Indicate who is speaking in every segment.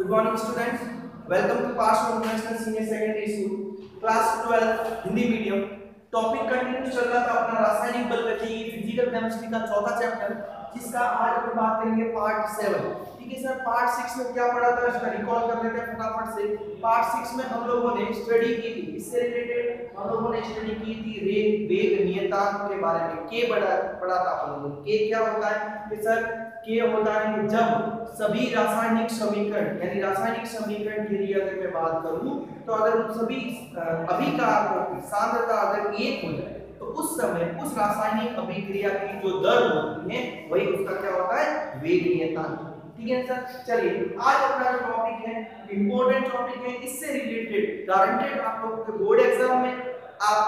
Speaker 1: Good morning students. Welcome to Pass International Senior Secondary School, Class 12 Hindi medium. Topic continue चल रहा था अपना रासायनिक बल गतिकी फिजिकल केमिस्ट्री का चौथा चैप्टर, जिसका आज हम बात करेंगे पार्ट 7। ठीक है सर, पार्ट 6 में क्या पढ़ा था इसका रिकॉल कर लेते हैं फटाफट से। पार्ट 6 में हम लोगों ने स्टडी की थी, इससे रिलेटेड हम लोगों ने स्टडी की थी वेग नियतांक के बारे में। के पढ़ा था हम लोगों ने। के क्या होता है कि सर के होता है कि जब सभी रासायनिक समीकरण यानी रासायनिक समीकरण के लिए अगर मैं बात करूं तो अगर उन सभी अभिकारकों की सांद्रता अगर एक हो जाए तो उस समय उस रासायनिक अभिक्रिया की जो दर होती है वही उसका क्या होता है, वेग नियतांक। ठीक है सर, चलिए आज अपना जो टॉपिक है इंपॉर्टेंट टॉपिक है, इससे रिलेटेड गारंटेड आप लोगों के बोर्ड एग्जाम में आप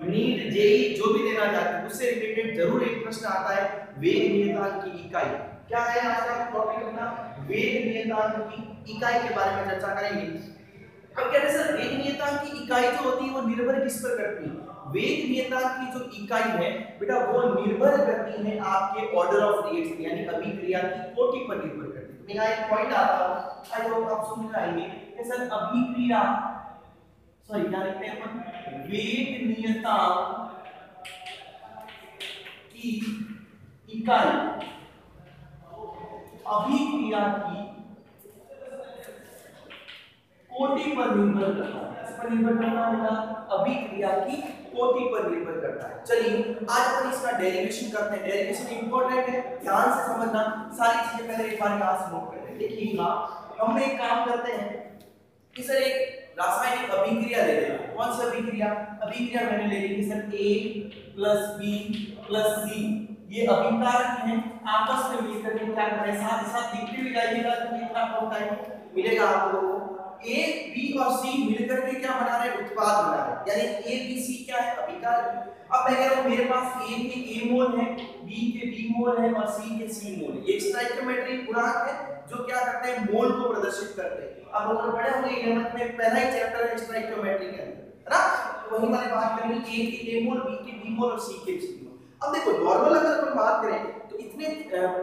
Speaker 1: नीट जेई जो भी देना चाहते हैं उससे रिलेटेड जरूर एक प्रश्न आता है, वेग नियतांक की इकाई क्या है। आज का टॉपिक अपना वेग नियतांक की इकाई के बारे में चर्चा करेंगे। अब कहते हैं सर वेग नियतांक की इकाई जो होती है वो निर्भर किस पर करती है? वेग नियतांक की जो इकाई है बेटा वो निर्भर करती है आपके ऑर्डर ऑफ रिएक्शन यानी अभिक्रिया की कोटि पर निर्भर करती है। मेरा एक पॉइंट आता है, आई होप आप समझ आएंगे कि सर अभिक्रिया क्या लिखते हैं अपन, वेग नियतांक की इकाई अभिक्रिया की कोटि पर निर्भर करता है। इस पर निर्भर करता है अभिक्रिया की कोटि पर निर्भर करता है। चलिए आज अपन इसका डेरिवेशन करते हैं। डेरिवेशन इंपॉर्टेंट है, ध्यान से समझना, सारी चीजें पहले एक बार यहाँ से नोट कर लें। देखिएगा हम एक काम करते हैं कि सर एक रासायनिक अभिक्रिया ले लेते हैं। कौन सी अभिक्रिया? अभिक्रिया मैंने ले ली कि sir A plus B plus C, ये अभिकारक हैं, आपस में मिलकर के क्या कर रहे हैं, साथ साथ लिखते भी जाइएगा तो कितना बहुत टाइम मिलेगा आप लोगों को। A, B और C मिलकर के क्या बना रहे हैं, उत्पाद बना रहे हैं, यानी A, B, C क्या है, अभिकारक। अब मैं कह रहा हूं मेरे पास A के A मोल है, B के B मोल है और C के C मोल है। ये स्टोइकियोमेट्री गुणांक है जो क्या करते हैं, मोल को प्रदर्शित करते हैं। अब हम पढ़े होंगे 11th में, पहला ही चैप्टर है स्टोइकियोमेट्री के अंदर, है ना? वही वाली बात करेंगे, A के A मोल, B के B मोल और C के C मोल। अब देखो नॉर्मल अगर अपन बात करें तो इतने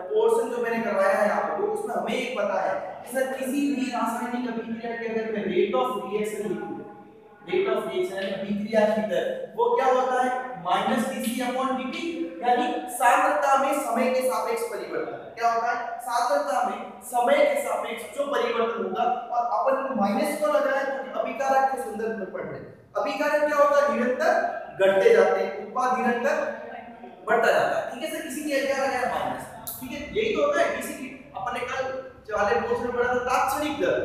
Speaker 1: पोर्शन जो मैंने करवाया है आपको उसमें हमें एक पता है कि सर किसी भी रासायनिक अभिक्रिया के अगर मैं रेट ऑफ रिएक्शन लिखूं, रेट ऑफ रिएक्शन अभिक्रिया की दर वो क्या होता है, -dc/dt, यानी सांद्रता में समय के सापेक्ष परिवर्तन। क्या होता है, सांद्रता में समय के सापेक्ष जो परिवर्तन होगा, और अपन को माइनस को लगाए तो अभिकारक के संदर्भ में पढ़ रहे हैं। अभिकारक क्या होता है, निरंतर घटते जाते हैं, उत्पाद निरंतर बढ़ता जाता है। ठीक है सर, किसी की क्या लगाया माइनस। ठीक है, यही तो होता है किसी की अपने कल वाले कोर्स में पढ़ा था तात्क्षणिक दर।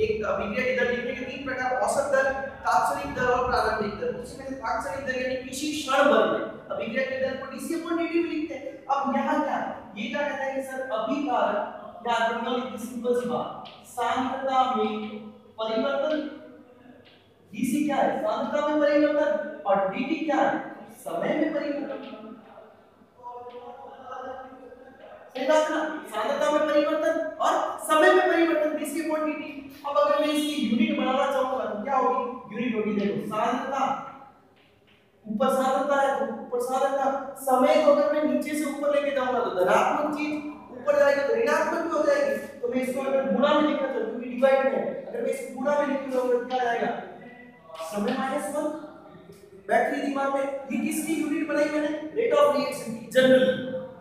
Speaker 1: एक अभिक्रिया की दर लिखने के तीन प्रकार, औसत दर, तात्क्षणिक दर और प्रारंभिक दर। उसमें से तात्क्षणिक दर यानी किसी क्षण भर में अभिक्रिया की दर को dc/dt में लिखते हैं। अब यहाँ क्या ये क्या कहता है कि सर अभिकारक या लिखते सिंपल सी बात, सांद्रता में परिवर्तन, dc क्या है, सांद्रता में परिवर्तन, और dt क्या है, समय में परिवर्तन। सांद्रता में परिवर्तन और समय में परिवर्तन, dc/dt। अब अगर मैं इसकी यूनिट बनाना चाहूंगा तो क्या होगी, यूनिट होगी देखो सांद्रता, ऊपर सांद्रता है तो ऊपर सांद्रता, समय को अगर मैं नीचे से ऊपर लेके जाऊंगा तो धनात्मक चीज ऊपर जाएगी तो ऋणात्मक भी हो जाएगी। तो मैं इसको अगर गुणा में लिखना चाहूं क्योंकि डिवाइड है, अगर मैं इसको गुणा में लिखूंगा तो क्या आएगा, समय -1। बैटरी दिमाग में ये किसकी यूनिट बनाई मैंने, रेट ऑफ रिएक्शन की, जनरल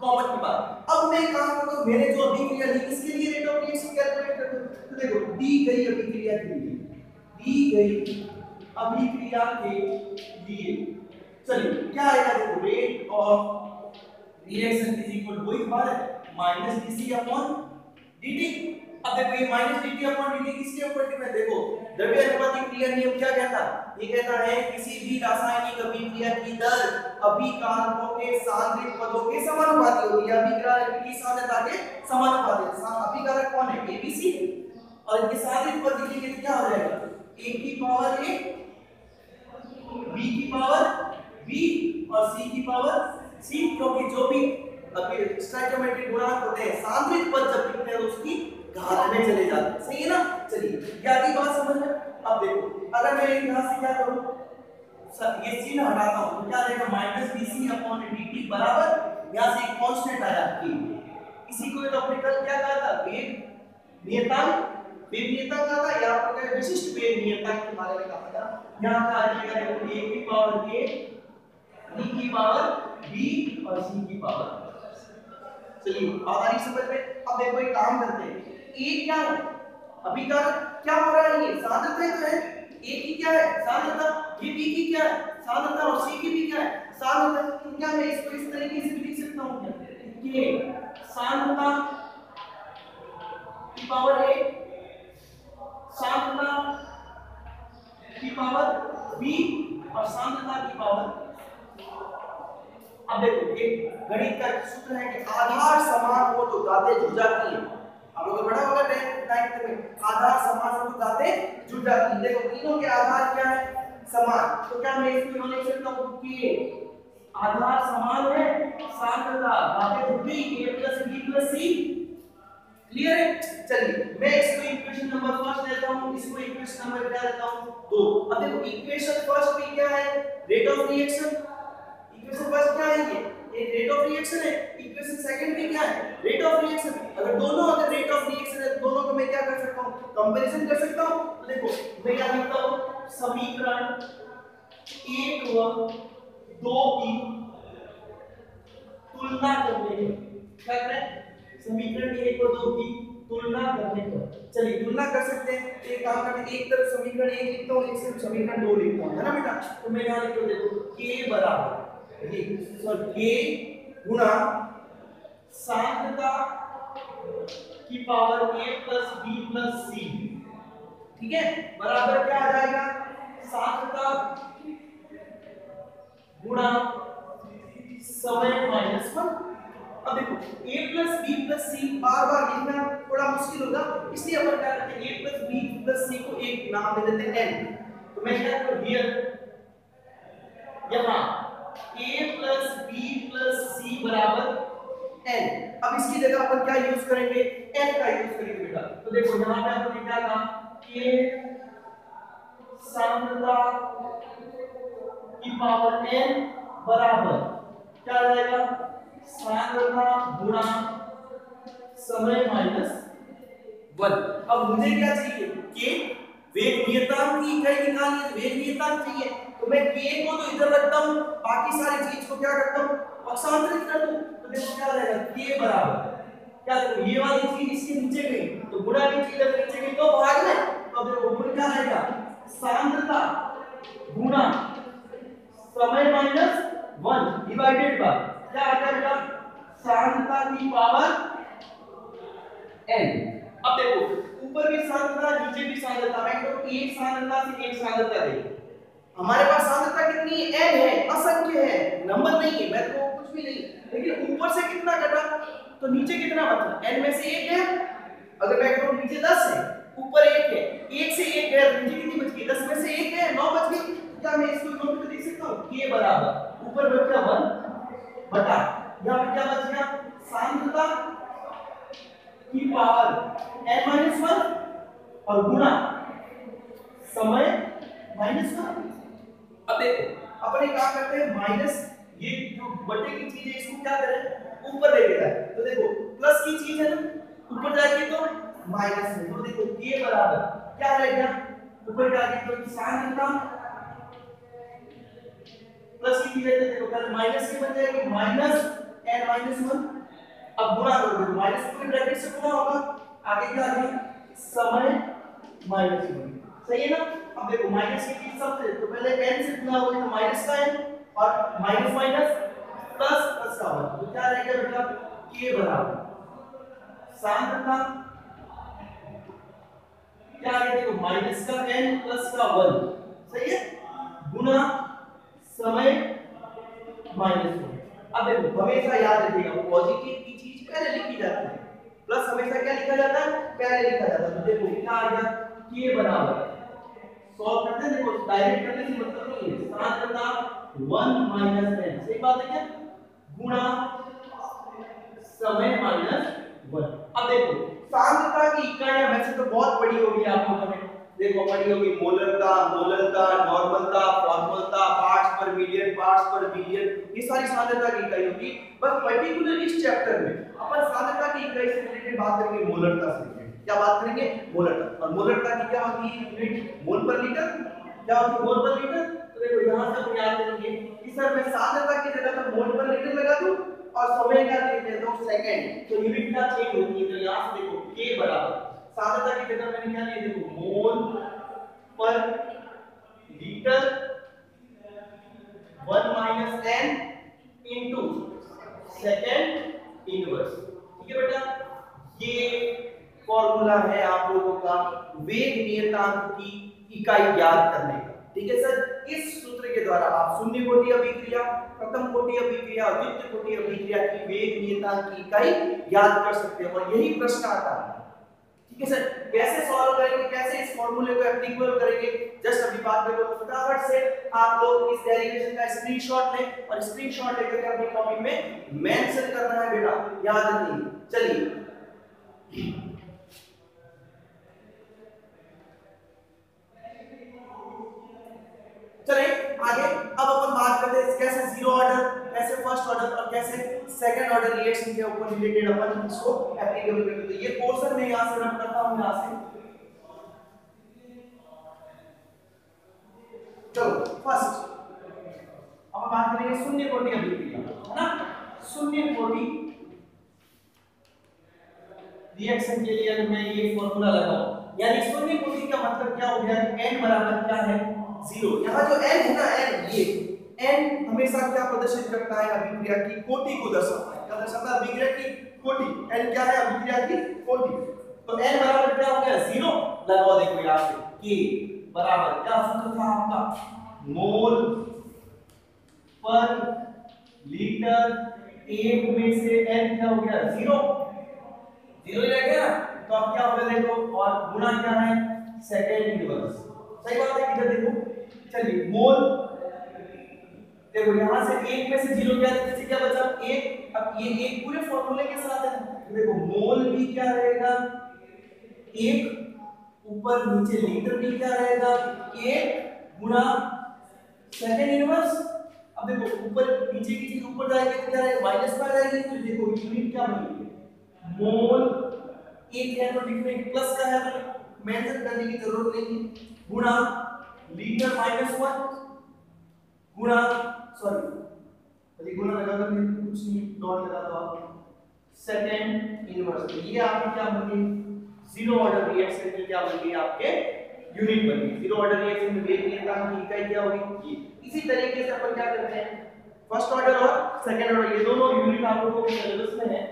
Speaker 1: कॉमन की बात। अब मैं काम करता हूं, मैंने जो अभिक्रिया ली इसके लिए रेट ऑफ रिएक्शन कैलकुलेट कर दूं तो देखो दी गई अभिक्रिया के लिए, दी गई अभिक्रिया के लिए चलिए क्या आएगा, देखो rate of reaction is equal to वही बात है -dc/dt। अब देखो ये -dc/dt किसके ऊपर डिपेंड, देखो द्रव्यानुपातिक क्रिया नियम क्या कहता है, ये कहता है किसी भी रासायनिक अभिक्रिया की दर अभिकारकों के सांद्रित पदों के समानुपाती होगी, अभिकारक की सांद्रता के समानुपाती। अभिकारक कौन है, ABC, और इनके सांद्रित पद लिखेंगे तो क्या हो जाएगा, A की पावर A, B की पावर B और C की पावर C, क्योंकि जो भी स्टोइकियोमेट्रिक गुणांक होते हैं सांद्रित पद जब लिखते हैं उसकी घात में चले जाते हैं। सही है ना? चलिए ये आधी बात समझ में। अब देखो अगर मैं यहां से क्या करूं, ये चिन्ह हटाता हूं तो क्या आएगा, -dc/dt बराबर यहां से एक कांस्टेंट आया K। इसी को तो अपने कल क्या कहा था, वेग नियतांक वेग नियतांक का था, यहाँ पर क्या विशिष्ट वेग नियतांक के बारे में कहा था। यहाँ का आ जाएगा देखो a की पावर a, b की पावर b और c की पावर। चलिए अब आ रही समझ में। अब देखो एक काम करते हैं, a क्या है अभी का क्या हो रहा है, ये सांद्रता तो है, a की क्या है सांद्रता, ये b की क्या है सांद्रता और c की भी क्या है सांद्रता। तो क्या मैं इसको इस तरीके से भी लिख सकता हूं क्या कि सांद्रता की पावर a, सांद्रता की पावर b और सांद्रता की पावर। अब देखो एक गणित का सूत्र है कि आधार समान हो तो गाते जुड़ जाती है। आप लोगों को बड़ा होगा 9th में, आधार समान हो तो गाते जुड़ जाती है। देखो तीनों के आधार क्या है समान, तो क्या मैं इसको लिख सकता हूं कि आधार समान है, सांद्रता गाते जुड़ गई a + b + c। क्लियर है। चलिए मैं इसको इक्वेशन नंबर फर्स्ट लेता हूं, इसको इक्वेशन नंबर क्या लेता हूं 2। अब देखो इक्वेशन फर्स्ट में क्या है rate of reaction, equation first क्या है ये रेट ऑफ रिएक्शन है। इक्वेशन सेकंड में क्या है रेट ऑफ रिएक्शन। अगर दोनों रेट ऑफ रिएक्शन है दोनों को मैं क्या कर सकता हूं कंपैरिजन कर सकता हूं। तो देखो मैं क्या लिखता हूं समीकरण 1 व 2 की तुलना करने पर, क्या करें समीकरण 1 व 2 की तुलना करने पर। चलिए तुलना कर सकते हैं, एक काम करते हैं, एक तरफ समीकरण 1 लिखता हूं, एक तरफ समीकरण 2 लिखता हूं, है ना बेटा। तो मैं यहां लिखता हूं देखो k बराबर k गुणा सांद्रता की पावर a + b + c, ठीक है, बराबर क्या आ जाएगा सांद्रता गुणा समय -1। अब देखो a + b + c बार-बार लिखना थोड़ा मुश्किल होगा, इसलिए अपन क्या करते हैं a + b + c को एक नाम दे देते हैं n। तो मैं क्या करूं हियर यहां a + b + c बराबर n। अब इसकी जगह अपन क्या यूज करेंगे n का यूज करेंगे बेटा। तो देखो यहां पे अपन ने क्या कहा k सांद्रता की पावर n बराबर क्या आ जाएगा सांद्रता गुणा समय -1। अब मुझे क्या चाहिए k वेग नियतांक की इकाई निकालनी है, वेग नियतांक चाहिए। तो मैं k को तो इधर रखता हूं, बाकी सारी चीज को क्या करता हूं पक्षांतरित कर दूं। तो देखो क्या आ जाएगा k बराबर क्या, तो ये वाली चीज इसके नीचे गई तो गुणा की चीज अगर नीचे गई तो भाग में। तो देखो ऊपर क्या आएगा सांद्रता गुणा समय -1 डिवाइडेड बाय क्या आ जाएगा सांद्रता की पावर n। अब देखो ऊपर भी सांद्रता नीचे भी सांद्रता, मैं तो एक सांद्रता से एक सांद्रता दे, हमारे पास सांद्रता कितनी है n है, असंख्य है, नंबर नहीं है, मैं तो कुछ भी नहीं। लेकिन ऊपर से कितना घटा तो नीचे कितना बचा n में से 1 है। अगर मैं कहूं नीचे 10 है ऊपर 1 है, 1 से 1 गया नीचे कितनी बच गई 10 में से 1 है 9 बच गई। क्या मैं इसको नोट करके देख सकता हूं k बराबर ऊपर बच गया 1 बटा यहां पे क्या बच गया सांद्रता की पावर n-1 और गुणा समय -1। अब देखो अपन एक काम करते हैं माइनस ये जो बटे की चीज है इसको क्या करें ऊपर लेके जाए। तो देखो प्लस की चीज है ना ऊपर जाएगी तो माइनस है। तो देखो k बराबर क्या रहेगा ऊपर जाएगी तो सांद्रता प्लस की चीज है देखो पहले माइनस की बन जाएगी -n-1। अब गुणा कर दो माइनस पूरी ब्रैकेट से गुणा होगा, आगे क्या आ गया समय -1। सही है ना। अब देखो माइनस की चीज सबसे तो पहले n से गुणा होगी तो माइनस का n और माइनस माइनस प्लस प्लस का 1। तो क्या रहेगा बेटा k बराबर सांद्रता क्या आ गया देखो माइनस का n प्लस का 1 सही है गुणा समय -1। अब देखो हमेशा याद रखिएगा पॉजिटिव की चीज पहले लिखी जाती है, प्लस हमेशा क्या लिखा जाता है पहले लिखा जाता है। तो देखो क्या आ गया k बराबर सॉल्व करते हैं, देखो डायरेक्ट करने से मतलब नहीं है सांद्रता 1 - n सही बात है क्या गुणा समय -1। अब देखो सांद्रता की इकाइयां वैसे तो बहुत बड़ी होगी आप लोगों ने देखो पढ़ी होगी मोलरता नॉर्मलता फॉर्मलता पार्ट्स पर मिलियन पार्ट्स पर बिलियन, ये सारी सांद्रता की इकाई होगी। बस पर्टिकुलर इस चैप्टर में अपन सांद्रता की इकाई से रिलेटेड बात करेंगे मोलरता से रिलेटेड। क्या बात करेंगे, मोलरता। और मोलरता की क्या होती है यूनिट, मोल पर लीटर। क्या होती है, मोल पर लीटर। तो देखो यहां से हम याद करेंगे कि सर मैं सांद्रता की जगह पर मोल पर लीटर लगा दूं और समय क्या दे देता हूं, सेकंड। तो यूनिट क्या चेंज होती है, तो यहां से देखो k बराबर सांद्रता की जगह मैंने क्या लिया, देखो मोल पर litre 1 - n into second inverse. ठीक है बेटा, ये फॉर्मूला है आप लोगों का वेग नियतांक की इकाई ज्ञात करने का। ठीक है सर, इस सूत्र के द्वारा आप शून्य कोटि अभिक्रिया, प्रथम कोटि अभिक्रिया और द्वितीय कोटि अभिक्रिया की वेग नियतांक की इकाई ज्ञात कर सकते हैं और यही प्रश्न आता है। ठीक है सर, कैसे सॉल्व करेंगे, कैसे इस फॉर्मूले को एप्लीकेबल करेंगे, जस्ट अभी बात करेंगे। फटाफट से आप लोग इस डेरिवेशन का स्क्रीनशॉट लें और स्क्रीनशॉट लेकर के अपनी कॉपी में मेंशन करना है बेटा, याद रखिए। चलिए चलिए आगे, अब अपन बात करते हैं कैसे जीरो ऑर्डर, कैसे फर्स्ट ऑर्डर और कैसे सेकंड ऑर्डर रिएक्शन के ऊपर रिलेटेड अपन इसको एप्लीकेबल करेंगे। तो ये पोर्शन मैं यहां से रन करता हूं, यहां से चलो फर्स्ट अब बात करेंगे शून्य कोटि अभिक्रिया, है ना। शून्य कोटि रिएक्शन के लिए अगर मैं ये फॉर्मूला लगाऊं, यानी शून्य कोटि का मतलब क्या हो गया, n बराबर क्या है, 0। यहां जो n है ना, n, ये n हमेशा क्या प्रदर्शित करता है, अभिक्रिया की कोटि को दर्शाता है। क्या दर्शाता है, अभिक्रिया की कोटि। n क्या है, अभिक्रिया की कोटि। तो n बराबर क्या हो गया, 0 लगाओ। देखो यहां से k बराबर क्या सूत्र था आपका, मोल पर लीटर 1 में से n क्या हो गया, 0 ही रह गया। तो अब क्या होगा देखो, और गुणा क्या है, सेकंड इनवर्स। सही बात है, इधर देखो। चलिए मोल, देखो यहां से 1 में से 0 गया, तो क्या बचा 1। अब ये 1 पूरे फॉर्मूले के साथ है, तो देखो मोल भी क्या रहेगा 1, ऊपर नीचे लीटर भी क्या रहेगा 1 गुणा सेकंड इनवर्स। अब देखो ऊपर नीचे की चीज ऊपर जाएगी तो क्या रहेगा, माइनस में आ जाएगी। तो देखो यूनिट क्या बनेगी, मोल 1 है तो लिखने के प्लस का है तो मेंशन करने की जरूरत नहीं है, गुणा लीटर -1 गुणा, सॉरी गुणा लगा दो, कुछ नहीं डॉट लगा दो आप, सेकंड इनवर्स। तो ये आपकी क्या बन गई, जीरो ऑर्डर रिएक्शन की क्या बन गई, आपके यूनिट बन गई। जीरो ऑर्डर रिएक्शन में वेग नियतांक की इकाई क्या होगी, ये। इसी तरीके से अपन क्या करते हैं, फर्स्ट ऑर्डर और सेकंड ऑर्डर ये दोनों यूनिट आप लोगों के सिलेबस में है।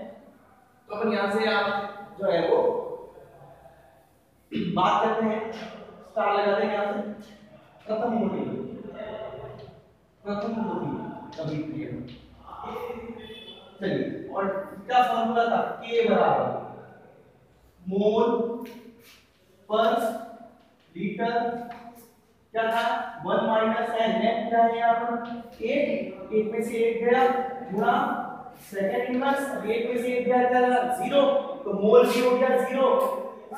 Speaker 1: तो अपन यहां से आप जो है वो बात करते हैं, स्टार लगा देंगे यहां से, प्रथम कोटि अभिक्रिया। चलिए, और क्या फॉर्मूला था, k बराबर मोल पर लीटर क्या था 1 - n, n क्या है यहाँ पर 1 में से 1 गया गुणा सेकंड इनवर्स, 1 में से 1 गया क्या 0। तो मोल भी हो गया 0,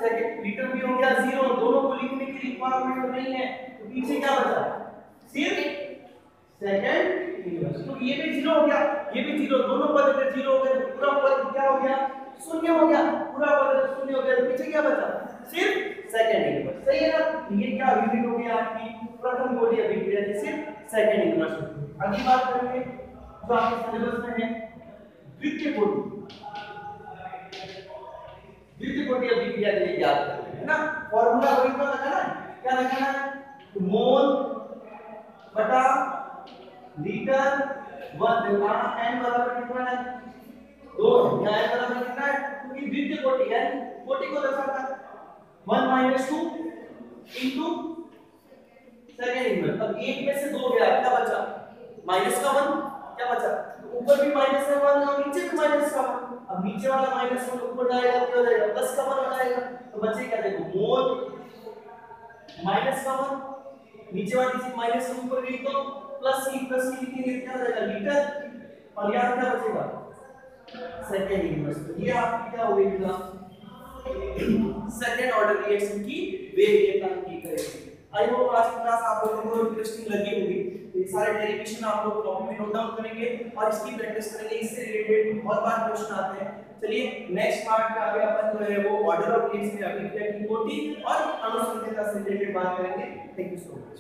Speaker 1: सेकंड लीटर भी हो गया 0, दोनों को लिखने की रिक्वायरमेंट नहीं है। तो पीछे क्या बचा, सिर्फ सेकंड इनवर्स। तो ये भी 0 हो गया, ये भी 0, दोनों पद अगर 0 हो गए तो पूरा पद क्या हो गया, शून्य हो गया। पूरा पद अगर शून्य हो गया तो पीछे क्या बचा, सिर्फ सेकंड इनवर्स। सही है ना। ये क्या यूनिट हो गई आपकी प्रथम कोटि अभिक्रिया की, सिर्फ सेकंड इनवर्स। अगली बात करेंगे जो आपके सिलेबस में है, द्वितीय कोटि अभिक्रिया के लिए याद करते हैं ना। फॉर्मूला वही तो लगाना है, क्या लगाना है, मोल बटा लीटर 1, n बराबर कितना है 2, यहाँ n बराबर कितना है, क्योंकि द्वितीय कोटि है, कोटि को दर्शाता है 1 - 2 इनटू सेकंड इनवर्स। अब 1 में से 2 गया, क्या बचा माइनस का 1, क्या बचा, तो ऊपर भी माइनस का 1 और नीचे भी माइनस का 1। अब नीचे वाला -1 ऊपर जाएगा तो क्या हो जाएगा, प्लस का 1 हो जाएगा। तो बचे क्या, देखो मोल माइनस का 1, नीचे वाली चीज माइनस से ऊपर गई तो प्लस की लिखेंगे क्या हो जाएगा लीटर, और यहाँ क्या बचेगा सेकंड इनवर्स। तो ये आपकी क्या हो गई सेकंड ऑर्डर रिएक्शन की वेग नियतांक की करेंगे। आई होप आज की क्लास आप लोगों को इंटरेस्टिंग लगी होगी। ये सारे डेरिवेशन आप लोग कॉपी में नोट डाउन करेंगे और इसकी प्रैक्टिस करेंगे, इससे रिलेटेड बहुत बार क्वेश्चन आते हैं। चलिए नेक्स्ट पार्ट में आगे अपन जो है वो ऑर्डर ऑफ थिंग्स में अभिक्रिया की कोटि और अनुसंधान से रिलेटेड बात करेंगे। Thank you so much.